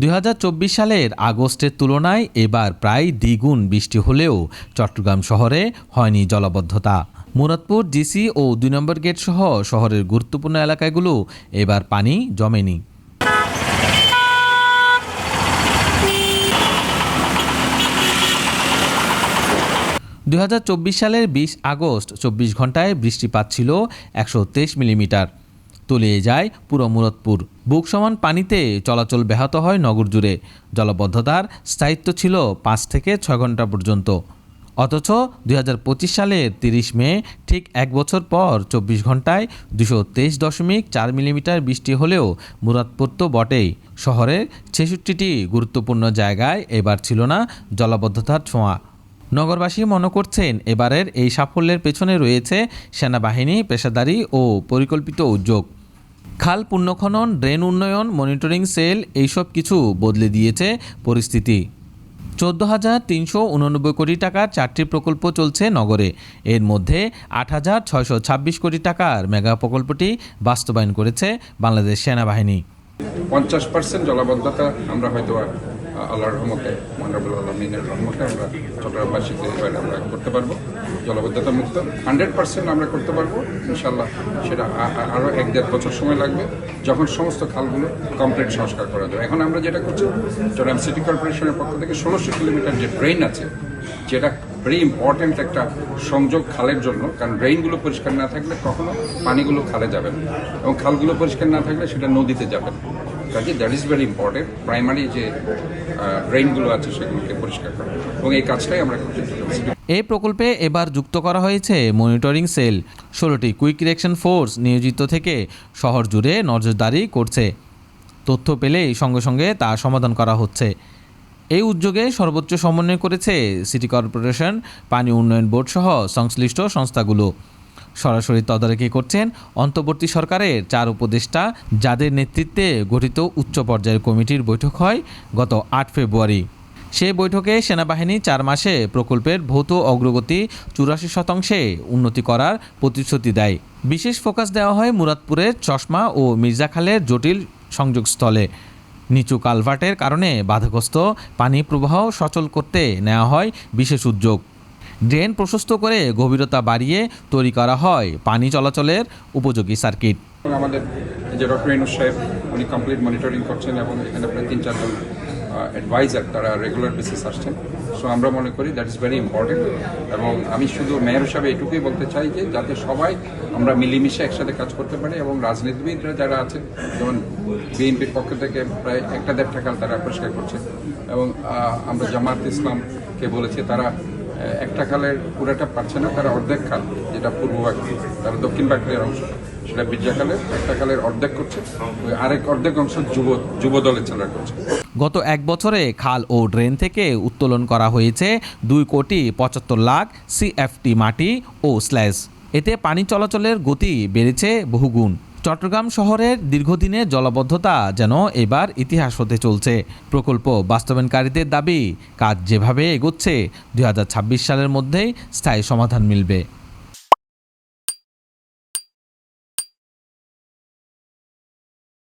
২০২৪ সালের আগস্টের তুলনায় এবার প্রায় দ্বিগুণ বৃষ্টি হলেও চট্টগ্রাম শহরে হয়নি জলাবদ্ধতা। মুরাদপুর, ডিসি ও ২ নম্বর গেট সহ শহরের গুরুত্বপূর্ণ এলাকাগুলো এবার পানি জমেনি। $২০২৪ সালের ২০ আগস্ট ২৪ ঘন্টায় বৃষ্টিপাত ছিল ১২৩ মিলিমিটার। তলিয়ে যায় পুরো মুরাদপুর। বুক সমান পানিতে চলাচল ব্যাহত হয় নগর জুড়ে। জলাবদ্ধতার স্থায়িত্ব ছিল ৫ থেকে ৬ ঘন্টা পর্যন্ত। অথচ ২০২৫ সালের ৩০ মে ঠিক এক বছর পর ২৪ ঘন্টায় ২২৩.৪ মিলিমিটার বৃষ্টি হলেও মুরাদপুর তো বটেই, শহরের ৬৬টি গুরুত্বপূর্ণ জায়গায় এবার ছিল না জলাবদ্ধতার ছোঁয়া। নগরবাসী মনে করছেন এবারের এই সাফল্যের পেছনে রয়েছে সেনাবাহিনী, পেশাদারি ও পরিকল্পিত উদ্যোগ। খাল পুনঃখনন, ড্রেন উন্নয়ন, মনিটরিং সেল এইসব কিছু বদলে দিয়েছে পরিস্থিতি। ১৪,৩৮৯ কোটি টাকার ৪টি প্রকল্প চলছে নগরে। এর মধ্যে ৮,৬২৬ কোটি টাকার মেগা প্রকল্পটি বাস্তবায়ন করেছে বাংলাদেশ সেনাবাহিনী। ৫০% জলাবদ্ধতা আমরা হয়তো আল্লাহর রহমতে, মহানবুল আলমিনের রহমতে আমরা চট্টগ্রামবাসীকে এবার আমরা করতে পারবো জলাবদ্ধতা মুক্ত। 100% আমরা করতে পারবো ইনশাল্লাহ। সেটা আরও ১-১.৫ বছর সময় লাগবে যখন সমস্ত খালগুলো কমপ্লিট সংস্কার করা যাবে। এখন আমরা যেটা করছি, চট্টগ্রাম সিটি কর্পোরেশনের পক্ষ থেকে ১৬০০ কিলোমিটার যে ড্রেন আছে, যেটা ভেরি ইম্পর্টেন্ট একটা সংযোগ খালের জন্য, কারণ ড্রেনগুলো পরিষ্কার না থাকলে কখনো পানিগুলো খালে যাবে না, এবং খালগুলো পরিষ্কার না থাকলে সেটা নদীতে যাবে না। কাজে that is very important. Primary যে ড্রেনগুলো আছে সেগুলোকে পরিষ্কার করা, এবং এই কাজটাই আমরা করতে চলেছি। এই প্রকল্পে এবার যুক্ত করা হয়েছে মনিটরিং সেল। ১৬টি কুইক রিঅ্যাকশন ফোর্স নিয়োজিত থেকে শহর জুড়ে নজরদারি করছে। তথ্য পেলেই সঙ্গে সঙ্গে তা সমাধান করা হচ্ছে। এই উদ্যোগে সর্বোচ্চ সমন্বয় করেছে সিটি কর্পোরেশন, পানি উন্নয়ন বোর্ড সহ সংশ্লিষ্ট সংস্থাগুলো। সরাসরি তদারকি করছেন অন্তর্বর্তী সরকারের ৪ উপদেষ্টা, যাদের নেতৃত্বে গঠিত উচ্চ পর্যায়ের কমিটির বৈঠক হয় গত ৮ ফেব্রুয়ারি। সেই বৈঠকে সেনাবাহিনী ৪ মাসে প্রকল্পের ভৌত অগ্রগতি ৮৪% উন্নতি করার প্রতিশ্রুতি দেয়। বিশেষ ফোকাস দেওয়া হয় মুরাদপুরের চশমা ও মির্জাখালের জটিল সংযোগস্থলে। নিচু কালভার্টের কারণে বাধাগ্রস্ত পানি প্রবাহ সচল করতে নেওয়া হয় বিশেষ উদ্যোগ। ড্রেন প্রশস্ত করে গভীরতা বাড়িয়ে তৈরি করা হয় পানি চলাচলের উপযোগী সার্কিট। আমাদের যে ডক্টর ইউনূস সাহেব, উনি কমপ্লিট মনিটরিং করছেন, এবং এখানে প্রায় ৩-৪ জন অ্যাডভাইজার তারা রেগুলার বেসিস আসছেন। সো আমরা মনে করি দ্যাট ইজ ভেরি ইম্পর্টেন্ট। এবং আমি শুধু মেয়র হিসাবে এটুকুই বলতে চাই যে যাতে সবাই আমরা মিলেমিশে একসাথে কাজ করতে পারি, এবং রাজনীতিবিদরা যারা আছেন, যেমন বিএনপির পক্ষ থেকে প্রায় ১.৫টা খাল তারা পরিষ্কার করছে, এবং আমরা জামায়াত ইসলামকে বলেছি তারা একটা খালের পুরাটা পারছে না, তারা অর্ধেক খাল, যেটা পূর্ব বাকলি, তারা দক্ষিণ বাকলির অংশ, সেটা মির্জাখালের একটা খালের অর্ধেক করছে, আরেক অর্ধেক অংশ যুব দলের ছেলেরা করছে। গত এক বছরে খাল ও ড্রেন থেকে উত্তোলন করা হয়েছে 2,75,00,000 CFT মাটি ও স্ল্যাশ। এতে পানি চলাচলের গতি বেড়েছে বহুগুণ। চট্টগ্রাম শহরের দীর্ঘদিনের জলাবদ্ধতা যেন এবার ইতিহাস হতে চলছে। প্রকল্প বাস্তবায়নকারীদের দাবি, কাজ যেভাবে এগোচ্ছে ২০২৬ সালের মধ্যেই স্থায়ী সমাধান মিলবে।